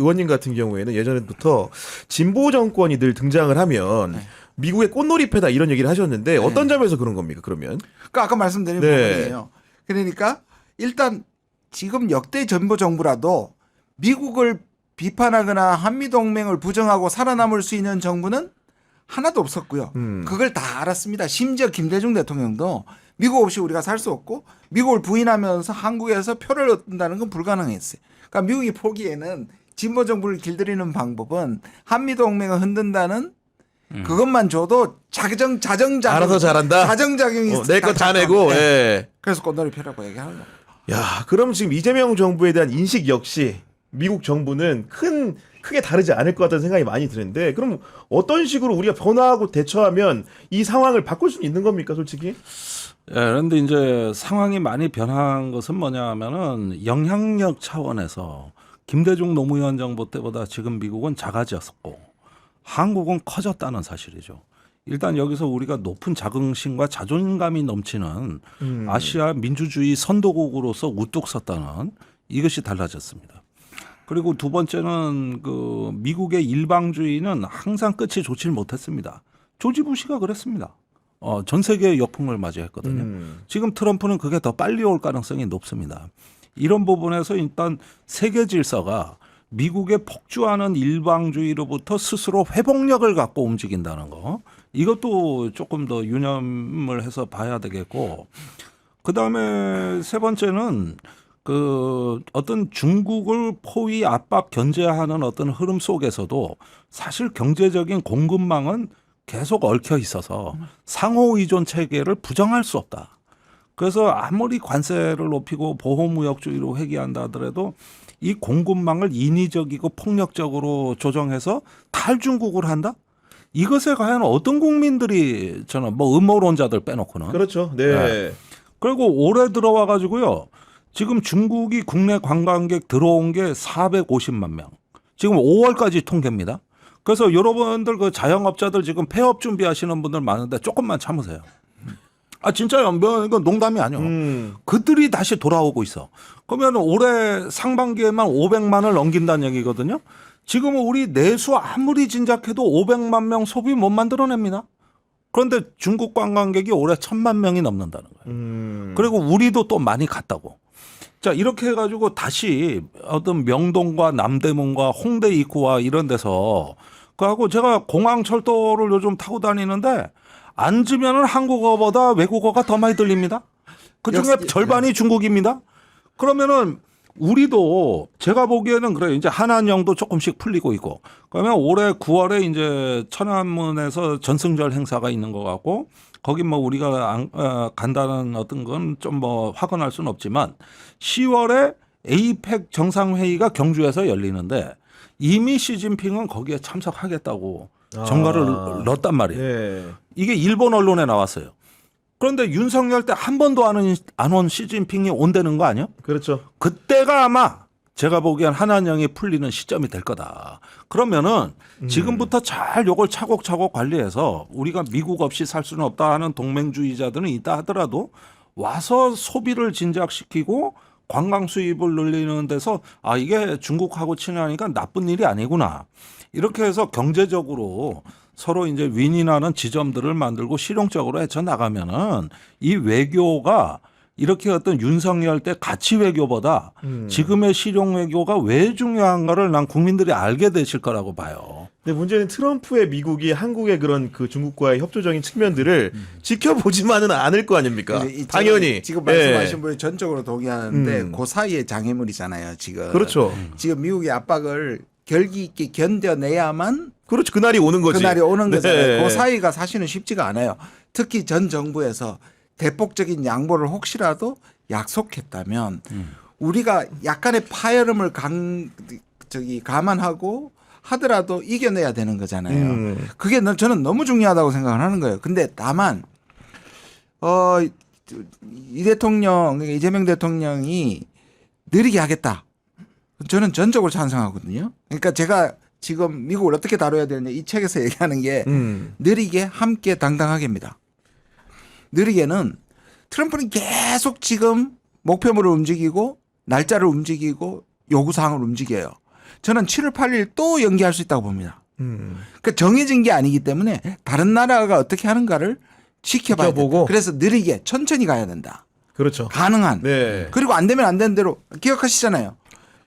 의원님 같은 경우에는 예전부터 진보 정권이 늘 등장을 하면 미국의 꽃놀이패다 이런 얘기를 하셨는데 어떤 점에서 그런 겁니까? 그러면? 그러니까 아까 말씀드린 부분이에요. 그러니까 일단 지금 역대 진보 정부라도 미국을 비판하거나 한미동맹을 부정하고 살아남을 수 있는 정부는 하나도 없었고요. 그걸 다 알았습니다. 심지어 김대중 대통령도 미국 없이 우리가 살 수 없고 미국을 부인하면서 한국에서 표를 얻는다는 건 불가능했어요. 그러니까 미국이 보기에는 진보 정부를 길들이는 방법은 한미동맹을 흔든다는 그것만 줘도 자정작용 알아서 잘한다. 자정작용이 내 거 다 내고. 예. 그래서 꽃놀이표라고 얘기하는 겁니다. 야, 그럼 지금 이재명 정부에 대한 인식 역시 미국 정부는 크게 다르지 않을 것 같다는 생각이 많이 드는데 그럼 어떤 식으로 우리가 변화하고 대처하면 이 상황을 바꿀 수 있는 겁니까, 솔직히? 예, 그런데 이제 상황이 많이 변한 것은 뭐냐면은 영향력 차원에서 김대중 노무현 정부 때보다 지금 미국은 작아졌고 한국은 커졌다는 사실이죠. 일단 여기서 우리가 높은 자긍심과 자존감이 넘치는 아시아 민주주의 선도국으로서 우뚝 섰다는 이것이 달라졌습니다. 그리고 두 번째는 그 미국의 일방주의는 항상 끝이 좋질 못했습니다. 조지 부시가 그랬습니다. 전 세계의 역풍을 맞이했거든요. 지금 트럼프는 그게 더 빨리 올 가능성이 높습니다. 이런 부분에서 일단 세계 질서가 미국의 폭주하는 일방주의로부터 스스로 회복력을 갖고 움직인다는 거. 이것도 조금 더 유념을 해서 봐야 되겠고, 그다음에 세 번째는 그 어떤 중국을 포위 압박 견제하는 어떤 흐름 속에서도 사실 경제적인 공급망은 계속 얽혀 있어서 상호 의존 체계를 부정할 수 없다. 그래서 아무리 관세를 높이고 보호무역주의로 회귀한다 하더라도 이 공급망을 인위적이고 폭력적으로 조정해서 탈중국을 한다? 이것에 과연 어떤 국민들이 저는 뭐 음모론자들 빼놓고는 그렇죠. 네. 그리고 올해 들어와 가지고요. 지금 중국이 국내 관광객 들어온 게 450만 명. 지금 5월까지 통계입니다. 그래서 여러분들 그 자영업자들 지금 폐업 준비하시는 분들 많은데 조금만 참으세요. 아 진짜요? 이건 농담이 아니에요. 그들이 다시 돌아오고 있어. 그러면 올해 상반기에만 500만을 넘긴다는 얘기거든요. 지금은 우리 내수 아무리 진작해도 500만 명 소비 못 만들어냅니다. 그런데 중국 관광객이 올해 1000만 명이 넘는다는 거예요. 그리고 우리도 또 많이 갔다고. 자 이렇게 해가지고 다시 어떤 명동과 남대문과 홍대 입구와 이런 데서 그하고 제가 공항철도를 요즘 타고 다니는데 앉으면은 한국어보다 외국어가 더 많이 들립니다. 그중에 절반이 중국입니다. 그러면은 우리도 제가 보기에는 그래요. 이제 한한령도 조금씩 풀리고 있고. 그러면 올해 9월에 이제 천안문에서 전승절 행사가 있는 것 같고 거기 뭐 우리가 간다는 어떤 건 좀 뭐 확언할 수는 없지만 10월에 에이펙 정상회의가 경주에서 열리는데 이미 시진핑은 거기에 참석하겠다고 정가를 넣었단 말이에요. 네. 이게 일본 언론에 나왔어요. 그런데 윤석열 때 한 번도 안 온 시진핑이 온다는 거 아니에요? 그렇죠. 그때가 아마 제가 보기엔 한한령이 풀리는 시점이 될 거다. 그러면은 지금부터 잘 요걸 차곡차곡 관리해서 우리가 미국 없이 살 수는 없다 하는 동맹주의자들은 있다 하더라도 와서 소비를 진작시키고 관광 수입을 늘리는 데서 아 이게 중국하고 친하니까 나쁜 일이 아니구나. 이렇게 해서 경제적으로 서로 이제 윈윈하는 지점들을 만들고 실용적으로 헤쳐 나가면은 이 외교가 이렇게 어떤 윤석열 때 가치 외교보다 지금의 실용 외교가 왜 중요한가를 난 국민들이 알게 되실 거라고 봐요. 근데 문제는 트럼프의 미국이 한국의 그런 그 중국과의 협조적인 측면들을 지켜보지만은 않을 거 아닙니까? 당연히. 지금 말씀하신 분이 전적으로 동의하는데 그 사이에 장애물이잖아요. 지금. 그렇죠. 지금 미국의 압박을 결기 있게 견뎌내야만 그렇죠. 그날이 오는 거지. 그날이 오는 거잖아요. 네. 그 사이가 사실은 쉽지가 않아요. 특히 전 정부에서 대폭적인 양보를 혹시라도 약속했다면 우리가 약간의 파열음을 감안하고 하더라도 이겨내야 되는 거잖아요. 그게 저는 너무 중요하다고 생각을 하는 거예요. 근데 다만 이 대통령 그러니까 이재명 대통령이 느리게 하겠다. 저는 전적으로 찬성하거든요. 그러니까 제가 지금 미국을 어떻게 다뤄야 되느냐 이 책에서 얘기하는 게 느리게 함께 당당하게입니다. 느리게는 트럼프는 계속 지금 목표물을 움직이고 날짜를 움직이고 요구사항을 움직여요. 저는 7월 8일 또 연기할 수 있다고 봅니다. 음. 그러니까 정해진 게 아니기 때문에 다른 나라가 어떻게 하는가를 지켜봐야 지켜보고. 된다. 그래서 느리게 천천히 가야 된다. 그렇죠. 가능한. 네. 그리고 안 되면 안 되는 대로 기억하시잖아요.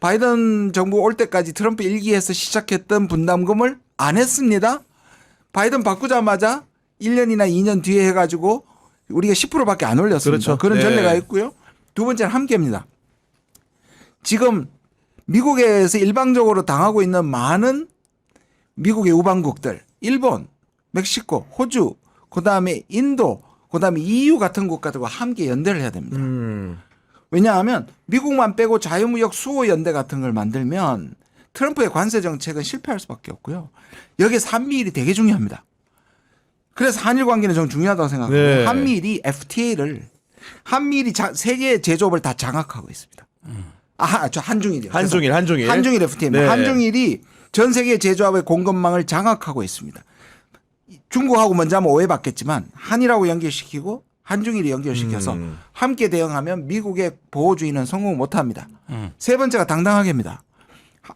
바이든 정부 올 때까지 트럼프 일기에서 시작했던 분담금을 안 했습니다. 바이든 바꾸자마자 1년이나 2년 뒤에 해가지고 우리가 10%밖에 안 올렸습니다. 그렇죠. 그런 네. 전례가 있고요. 두 번째는 함께입니다. 지금 미국에서 일방적으로 당하고 있는 많은 미국의 우방국들, 일본, 멕시코, 호주, 그다음에 인도, 그다음에 EU 같은 국가들과 함께 연대를 해야 됩니다. 왜냐하면 미국만 빼고 자유무역 수호 연대 같은 걸 만들면 트럼프의 관세 정책은 실패할 수밖에 없고요. 여기서 한미일이 되게 중요합니다. 그래서 한일 관계는 좀 중요하다고 생각하고 네. 한미일이 FTA를 한미일이 세계 제조업을 다 장악하고 있습니다. 저 한중일이요. 한중일. 한중일 FTA입니다. 네. 한중일이 전 세계 제조업의 공급망을 장악하고 있습니다. 중국하고 먼저 하면 오해받겠지만 한일하고 연결시키고 한중일이 연결시켜서 함께 대응하면 미국의 보호주의는 성공 못합니다. 세 번째가 당당하게입니다.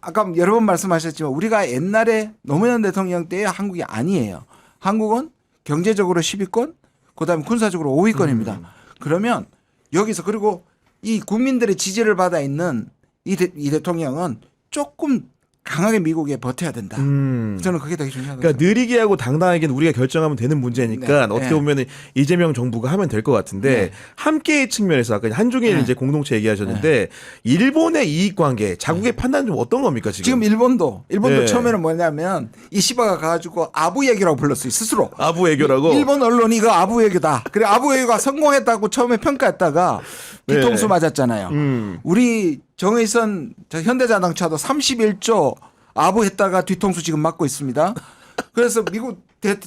아까 여러 번 말씀하셨지만 우리가 옛날에 노무현 대통령 때의 한국이 아니에요. 한국은 경제적으로 10위권, 그다음에 군사적으로 5위권입니다. 그러면 여기서 그리고 이 국민들의 지지를 받아 있는 이 대통령은 조금 강하게 미국에 버텨야 된다. 저는 그게 되게 중요하다고 그러니까 느리게 하고 당당하게는 우리가 결정하면 되는 문제니까 네. 어떻게 네. 보면 이재명 정부가 하면 될 것 같은데 네. 함께의 측면에서 아까 한중일 네. 이제 공동체 얘기하셨는데 일본의 이익 관계, 자국의 판단은 좀 어떤 겁니까 지금? 지금 일본도 네. 처음에는 뭐냐면 이시바가 가가지고 아부 얘기라고 불렀어요 스스로. 아부 외교라고. 일본 언론이 이거 아부 외교다. 그래 아부 외교가 성공했다고 처음에 평가했다가 뒤통수 네. 맞았잖아요. 우리 정의선 현대자동차도 31조 아부했다가 뒤통수 지금 맞고 있습니다. 그래서 미국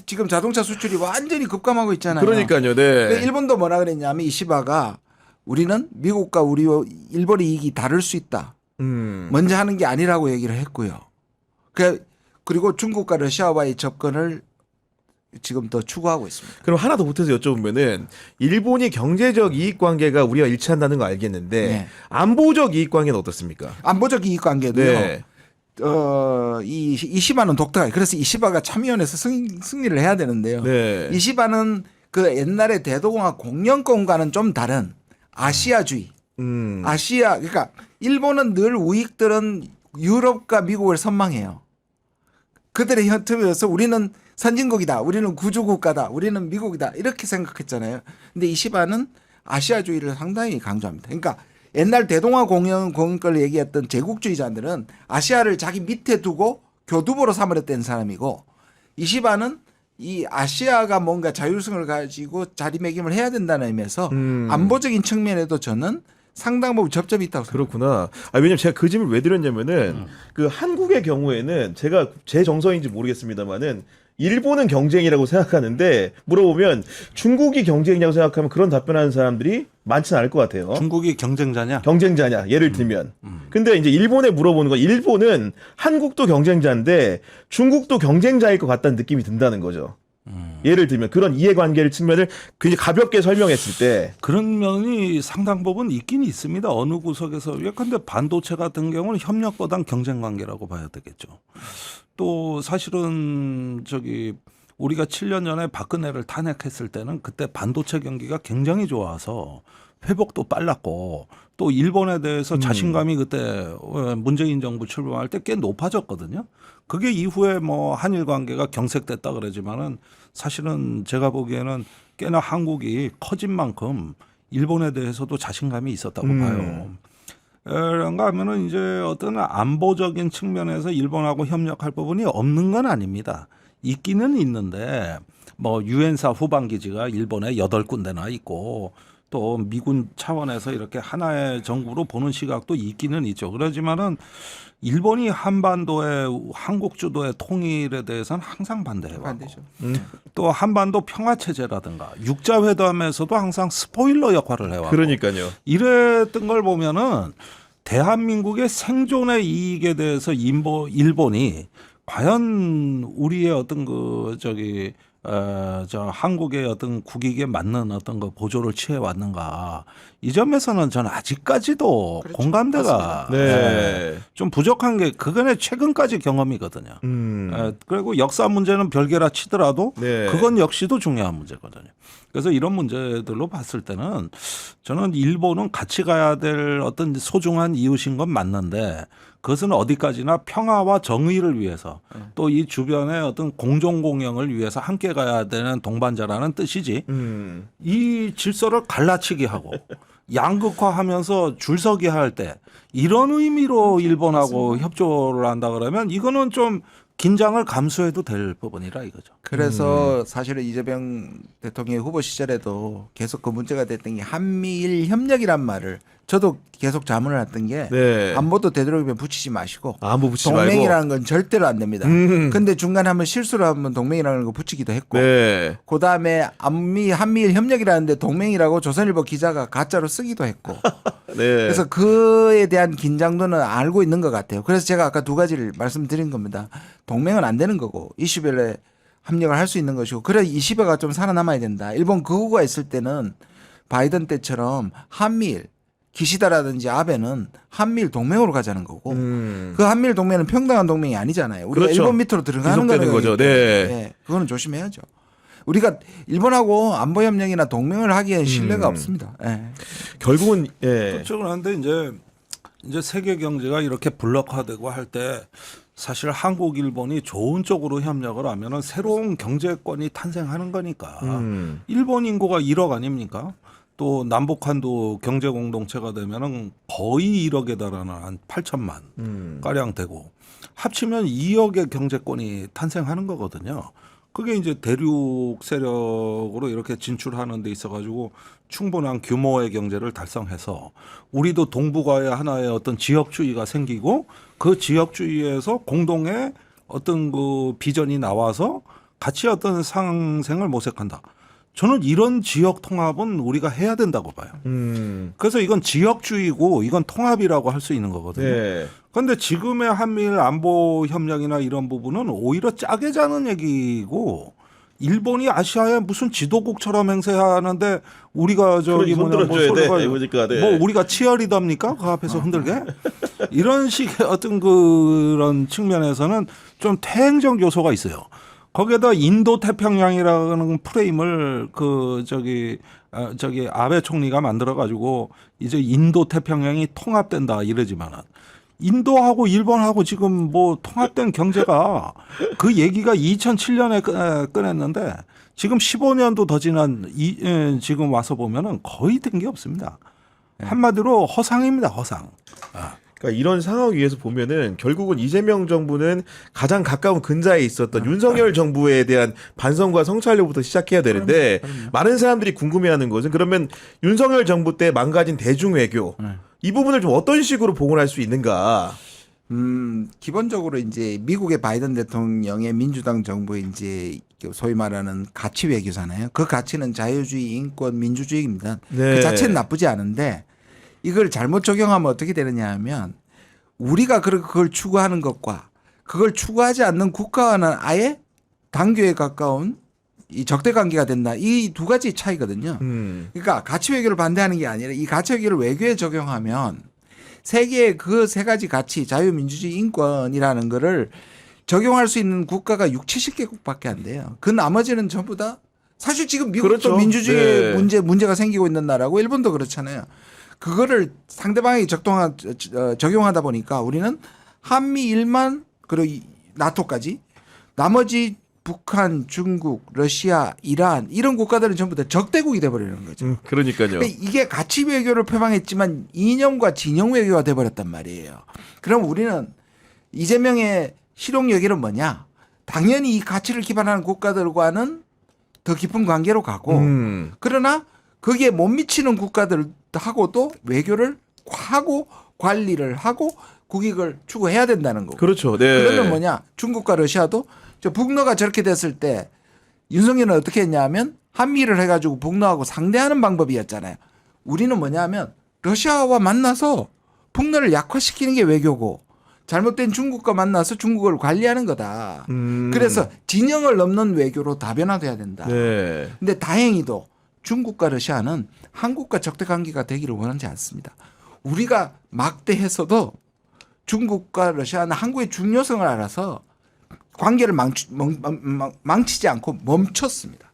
지금 자동차 수출이 완전히 급감하고 있잖아요. 그러니까요. 근데 네. 일본도 뭐라 그랬냐면 이시바가 우리는 미국과 우리와 일본의 이익이 다를 수 있다. 먼저 하는 게 아니라고 얘기를 했고요. 그리고 중국과 러시아와의 접근을 지금 더 추구하고 있습니다. 그럼 하나 더 보태서 여쭤보면은 일본이 경제적 이익 관계가 우리와 일치한다는 거 알겠는데 네. 안보적 이익 관계는 어떻습니까? 안보적 이익 관계도요. 네. 이시바는 독특하게 그래서 이시바가 참여원에서 승리를 해야 되는데요. 네. 이시바는 그 옛날에 대도공화 공영권과는 좀 다른 아시아주의. 아시아 그러니까 일본은 늘 우익들은 유럽과 미국을 선망해요. 그들의 혀틈에서 우리는 선진국이다. 우리는 구주국가다. 우리는 미국이다. 이렇게 생각했잖아요. 근데 이시바는 아시아주의를 상당히 강조합니다. 그러니까 옛날 대동아 공영권을 얘기했던 제국주의자들은 아시아를 자기 밑에 두고 교두보로 삼으려던 사람이고 이시바는 이 아시아가 뭔가 자율성을 가지고 자리매김을 해야 된다는 의미에서 안보적인 측면에도 저는 상당 부분 접점이 있다고 생각합니다. 그렇구나. 왜냐면 제가 그 질문을 왜 드렸냐면은 그 한국의 경우에는 제가 제 정서인지 모르겠습니다만은 일본은 경쟁이라고 생각하는데 물어보면 중국이 경쟁이라고 생각하면 그런 답변하는 사람들이 많지는 않을 것 같아요. 중국이 경쟁자냐? 경쟁자냐 예를 들면. 근데 이제 일본에 물어보는 건 일본은 한국도 경쟁자인데 중국도 경쟁자일 것 같다는 느낌이 든다는 거죠. 예를 들면 그런 이해관계를 측면을 굉장히 가볍게 설명했을 때 그런 면이 상당 부분 있긴 있습니다. 어느 구석에서. 예컨대 반도체 같은 경우는 협력보단 경쟁 관계라고 봐야 되겠죠. 또 사실은 우리가 7년 전에 박근혜를 탄핵했을 때는 그때 반도체 경기가 굉장히 좋아서 회복도 빨랐고 또 일본에 대해서 자신감이 그때 문재인 정부 출범할 때 꽤 높아졌거든요. 그게 이후에 뭐 한일 관계가 경색됐다 그러지만은 사실은 제가 보기에는 꽤나 한국이 커진 만큼 일본에 대해서도 자신감이 있었다고 봐요. 그런가 하면은 이제 어떤 안보적인 측면에서 일본하고 협력할 부분이 없는 건 아닙니다. 있기는 있는데 뭐 유엔사 후방 기지가 일본에 8군데나 있고 또 미군 차원에서 이렇게 하나의 정부로 보는 시각도 있기는 있죠. 그렇지만은 일본이 한반도의 한국 주도의 통일에 대해서는 항상 반대해왔고 반대죠. 또 한반도 평화 체제라든가 육자 회담에서도 항상 스포일러 역할을 해왔고 그러니까요. 이랬던 걸 보면은 대한민국의 생존의 이익에 대해서 일본이 과연 우리의 어떤 저 한국의 어떤 국익에 맞는 어떤 거 보조를 취해 왔는가 이 점에서는 저는 아직까지도 그렇죠. 공감대가 네. 좀 부족한 게 그거는 최근까지 경험이거든요. 그리고 역사 문제는 별개라 치더라도 네. 그건 역시도 중요한 문제거든요. 그래서 이런 문제들로 봤을 때는 저는 일본은 같이 가야 될 어떤 소중한 이웃인 건 맞는데 그것은 어디까지나 평화와 정의를 위해서 또 이 주변의 어떤 공정 공영을 위해서 함께 가야 되는 동반자라는 뜻이지 이 질서를 갈라치기 하고 양극화하면서 줄서기 할 때 이런 의미로 일본하고 협조를 한다 그러면 이거는 좀 긴장을 감수해도 될 부분이라 이거죠. 그래서 사실은 이재명 대통령의 후보 시절에도 계속 그 문제가 됐던 게 한미일 협력이란 말을 저도 계속 자문을 했던 게 네. 안보도 되도록이면 붙이지 마시고 안보 붙이지 말고. 동맹이라는 건 절대로 안 됩니다. 근데 중간에 한번 실수로 한번 동맹이라는 거 붙이기도 했고 네. 그다음에 한미일 협력이라는데 동맹이라고 조선일보 기자가 가짜로 쓰기도 했고 네. 그래서 그에 대한 긴장도는 알고 있는 것 같아요. 그래서 제가 아까 두 가지를 말씀드린 겁니다. 동맹은 안 되는 거고 이슈별에 협력을 할 수 있는 것이고 그래 이슈배가 좀 살아남아야 된다. 일본 극우가 있을 때는 바이든 때처럼 한미일 기시다라든지 아베는 한미일 동맹으로 가자는 거고 그 한미일 동맹은 평등한 동맹이 아니잖아요. 우리가 그렇죠. 일본 밑으로 들어가는 계속되는 거죠. 네. 그거는 조심해야죠. 우리가 일본하고 안보협력이나 동맹을 하기엔 신뢰가 없습니다. 예. 결국은 예. 그렇죠. 그런데 이제 세계 경제가 이렇게 블록화되고 할 때 사실 한국, 일본이 좋은 쪽으로 협력을 하면은 새로운 경제권이 탄생하는 거니까 일본 인구가 1억 아닙니까? 또 남북한도 경제 공동체가 되면은 거의 1억에 달하는 한 8천만 가량 되고 합치면 2억의 경제권이 탄생하는 거거든요. 그게 이제 대륙 세력으로 이렇게 진출하는 데 있어가지고 충분한 규모의 경제를 달성해서 우리도 동북아의 하나의 어떤 지역주의가 생기고 그 지역주의에서 공동의 어떤 그 비전이 나와서 같이 어떤 상생을 모색한다. 저는 이런 지역 통합은 우리가 해야 된다고 봐요. 그래서 이건 지역주의고 이건 통합이라고 할 수 있는 거거든요. 네. 그런데 지금의 한미일 안보 협력이나 이런 부분은 오히려 짜게 자는 얘기고 일본이 아시아의 무슨 지도국처럼 행세하는데 우리가 저기 뭐냐 뭐 흔들어줘야 돼. 서로가 그러니까, 네. 뭐 우리가 치어리더입니까? 그 앞에서 흔들게? 이런 식의 어떤 그런 측면에서는 좀 퇴행적 요소가 있어요. 거기에다 인도 태평양이라는 프레임을 저기 아베 총리가 만들어 가지고 이제 인도 태평양이 통합된다 이러지만은 인도하고 일본하고 지금 뭐 통합된 경제가 그 얘기가 2007년에 꺼냈는데 지금 15년도 더 지난 지금 와서 보면은 거의 된 게 없습니다. 한마디로 허상입니다, 허상. 그러니까 이런 상황 위에서 보면은 결국은 이재명 정부는 가장 가까운 근자에 있었던 윤석열 정부에 대한 반성과 성찰력부터 시작해야 되는데 많은 사람들이 궁금해하는 것은 그러면 윤석열 정부 때 망가진 대중 외교 이 부분을 좀 어떤 식으로 복원할 수 있는가? 기본적으로 이제 미국의 바이든 대통령의 민주당 정부의 이제 소위 말하는 가치 외교잖아요. 그 가치는 자유주의, 인권, 민주주의입니다. 네. 그 자체는 나쁘지 않은데 이걸 잘못 적용하면 어떻게 되느냐 하면 우리가 그걸 추구하는 것과 그걸 추구하지 않는 국가와는 아예 단교에 가까운 이 적대 관계가 된다. 이 두 가지 차이거든요. 그러니까 가치 외교를 반대하는 게 아니라 이 가치 외교를 외교에 적용하면 세계의 그 세 가지 가치 자유, 민주주의, 인권이라는 거를 적용할 수 있는 국가가 70개국밖에 안 돼요. 그 나머지는 전부 다 사실 지금 미국도 그렇죠. 민주주의 네. 문제가 생기고 있는 나라고 일본도 그렇잖아요. 그거를 상대방이 적용하다 보니까 우리는 한미일만 그리고 나토까지 나머지 북한, 중국, 러시아, 이란 이런 국가들은 전부 다 적대국이 돼버리는 거죠. 그러니까요. 그러니까 이게 가치 외교를 표방했지만 이념과 진영 외교가 돼버렸단 말이에요. 그럼 우리는 이재명의 실용 외교는 뭐냐? 당연히 이 가치를 기반하는 국가들과는 더 깊은 관계로 가고 그러나 거기에 못 미치는 국가들하고도 외교를 하고 관리를 하고 국익을 추구해야 된다는 거고. 그렇죠. 네. 그러면 뭐냐? 중국과 러시아도 저 북러가 저렇게 됐을 때 윤석열은 어떻게 했냐면 한미를 해가지고 북러하고 상대하는 방법이었잖아요. 우리는 뭐냐면 러시아와 만나서 북러를 약화시키는 게 외교고 잘못된 중국과 만나서 중국을 관리하는 거다. 그래서 진영을 넘는 외교로 다변화돼야 된다. 네. 근데 다행히도 중국과 러시아는 한국과 적대 관계가 되기를 원하지 않습니다. 우리가 막대해서도 중국과 러시아는 한국의 중요성을 알아서 관계를 망치지 않고 멈췄습니다.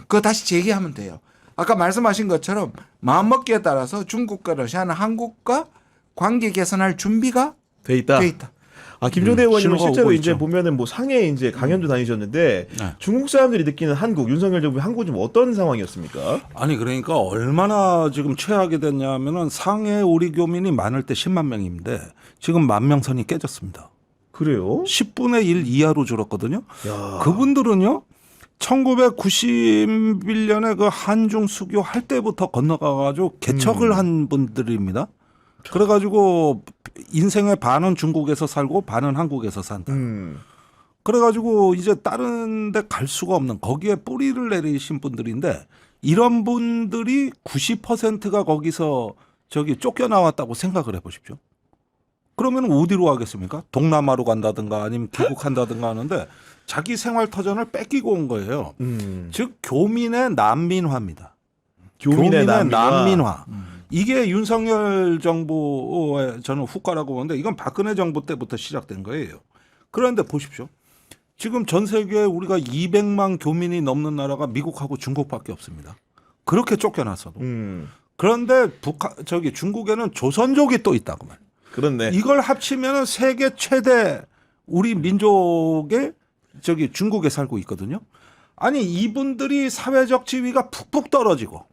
그거 다시 재개하면 돼요. 아까 말씀하신 것처럼 마음먹기에 따라서 중국과 러시아는 한국과 관계 개선할 준비가 돼 있다. 돼 있다. 김종대 의원님은 신호가 실제로 오고 이제 있죠. 보면은 뭐 상해 이제 강연도 다니셨는데 네. 중국 사람들이 느끼는 한국 윤석열 정부의 한국은 좀 어떤 상황이었습니까? 아니 그러니까 얼마나 지금 최악이 됐냐면은 상해 우리 교민이 많을 때 10만 명인데 지금 10,000명 선이 깨졌습니다. 그래요? 10분의 1 이하로 줄었거든요. 야. 그분들은요. 1991년에 그 한중 수교 할 때부터 건너가가지고 개척을 한 분들입니다. 그래가지고 인생의 반은 중국에서 살고 반은 한국에서 산다. 그래가지고 이제 다른 데 갈 수가 없는 거기에 뿌리를 내리신 분들인데 이런 분들이 90%가 거기서 저기 쫓겨나왔다고 생각을 해보십시오. 그러면 어디로 가겠습니까? 동남아로 간다든가 아니면 귀국한다든가 하는데 자기 생활 터전을 뺏기고 온 거예요. 즉 교민의 난민화입니다. 교민의 난민화. 이게 윤석열 정부의 저는 후과라고 보는데 이건 박근혜 정부 때부터 시작된 거예요. 그런데 보십시오. 지금 전 세계에 우리가 200만 교민이 넘는 나라가 미국하고 중국밖에 없습니다. 그렇게 쫓겨났어도. 그런데 중국에는 조선족이 또 있다고 말. 그렇네. 이걸 합치면 세계 최대 우리 민족의 중국에 살고 있거든요. 아니 이분들이 사회적 지위가 푹푹 떨어지고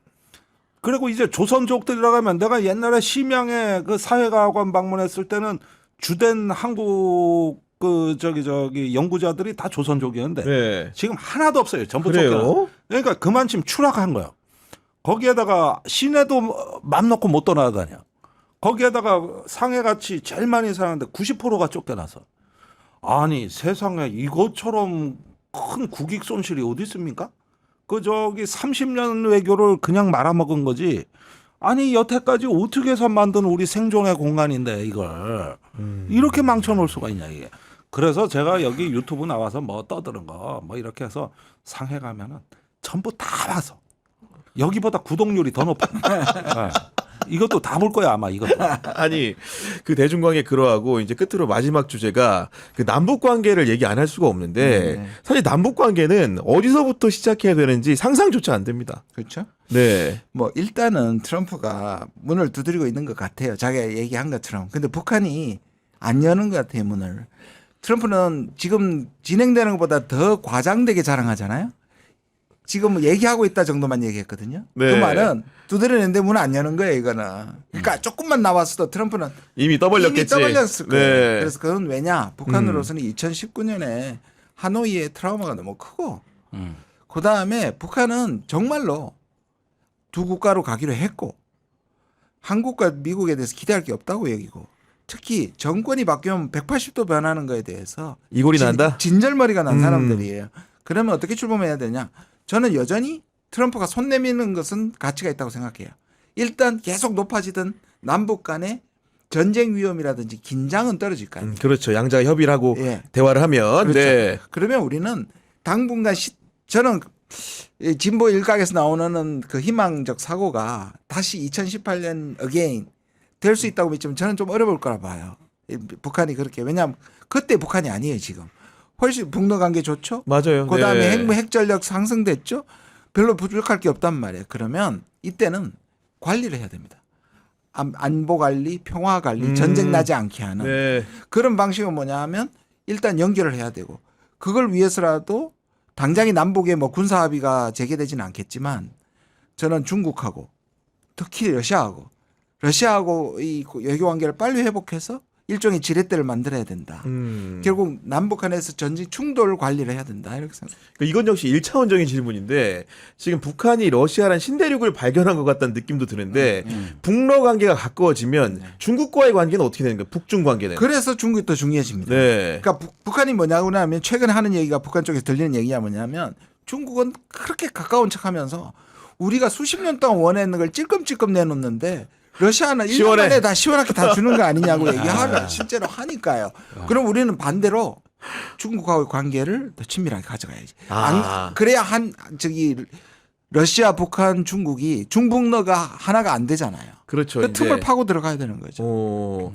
그리고 이제 조선족들이라고 하면 내가 옛날에 심양에 그 사회과학원 방문했을 때는 주된 한국 연구자들이 다 조선족이었는데 네. 지금 하나도 없어요. 전부 그래요? 쫓겨나. 그러니까 그만큼 추락한 거예요. 거기에다가 시내도 맘 놓고 못 떠나다녀. 거기에다가 상해같이 제일 많이 사는데 90%가 쫓겨나서. 아니 세상에 이것처럼 큰 국익 손실이 어디 있습니까? 30년 외교를 그냥 말아먹은 거지. 아니 여태까지 어떻게 해서 만든 우리 생존의 공간인데 이걸 이렇게 망쳐놓을 수가 있냐 이게. 그래서 제가 여기 유튜브 나와서 뭐 떠드는 거 뭐 이렇게 해서 상해 가면은 전부 다 봐서 여기보다 구독률이 더 높아. 네. 이것도 다 볼 거야 아마 이것도. 아니 그 대중관계 그러하고 이제 끝으로 마지막 주제가 그 남북 관계를 얘기 안 할 수가 없는데 사실 남북 관계는 어디서부터 시작해야 되는지 상상조차 안 됩니다. 그렇죠? 네. 뭐 일단은 트럼프가 문을 두드리고 있는 것 같아요. 자기가 얘기한 것처럼. 근데 북한이 안 여는 것 같아요, 문을. 트럼프는 지금 진행되는 것보다 더 과장되게 자랑하잖아요. 지금 얘기하고 있다 정도만 얘기했거든요. 네. 그 말은 두드리는데 문 안 여는 거예요, 이거는. 그러니까 조금만 나왔어도 트럼프는 이미 떠벌렸겠지. 이미 떠벌렸을 거예요. 네. 그래서 그건 왜냐? 북한으로서는 2019년에 하노이의 트라우마가 너무 크고 그다음에 북한은 정말로 두 국가로 가기로 했고 한국과 미국에 대해서 기대할 게 없다고 여기고 특히 정권이 바뀌면 180도 변하는 거에 대해서 이골이 난다? 진절머리가 난 사람들이에요. 그러면 어떻게 출범해야 되냐? 저는 여전히 트럼프가 손 내미는 것은 가치가 있다고 생각해요. 일단 계속 높아지던 남북 간의 전쟁 위험이라든지 긴장은 떨어질 거 아니에요. 그렇죠. 양자가 협의를 하고 예. 대화를 하면 그렇죠. 네. 그러면 우리는 당분간 저는 이 진보 일각에서 나오는 그 희망적 사고가 다시 2018년 again 될 수 있다고 믿지만 저는 좀 어려울 거라 봐요. 북한이 그렇게. 왜냐하면 그때 북한이 아니에요 지금. 훨씬 북러 관계 좋죠. 맞아요. 그다음에 네. 핵전력 상승됐죠. 별로 부족할 게 없단 말이에요. 그러면 이때는 관리를 해야 됩니다. 안보 관리, 평화 관리, 전쟁 나지 않게 하는 네. 그런 방식은 뭐냐 하면 일단 연결을 해야 되고 그걸 위해서라도 당장이 남북에 뭐 군사 합의가 재개되지는 않겠지만 저는 중국하고 특히 러시아하고 이 외교 관계를 빨리 회복해서 일종의 지렛대를 만들어야 된다. 결국 남북한에서 전쟁 충돌 관리를 해야 된다. 이렇게 생각합니다. 이건 역시 1차원적인 질문인데 지금 북한이 러시아란 신대륙을 발견한 것 같다는 느낌도 드는데 북러 관계가 가까워지면 중국과의 관계는 어떻게 되는 거예요? 북중 관계는. 그래서 중국이 더 중요해집니다. 네. 그러니까 북한이 뭐냐고 하면 최근에 하는 얘기가 북한 쪽에서 들리는 얘기가 뭐냐면 중국은 그렇게 가까운 척하면서 우리가 수십 년 동안 원했는 걸 찔끔찔끔 내놓는데 러시아는 시원해. 1년 만에 다 시원하게 다 주는 거 아니냐고 얘기하면 실제로 하니까요. 그럼 우리는 반대로 중국하고의 관계를 더 친밀하게 가져가야지. 그래야 러시아, 북한, 중국이 중북러가 하나가 안 되잖아요. 그렇죠. 그 이제. 틈을 파고 들어가야 되는 거죠.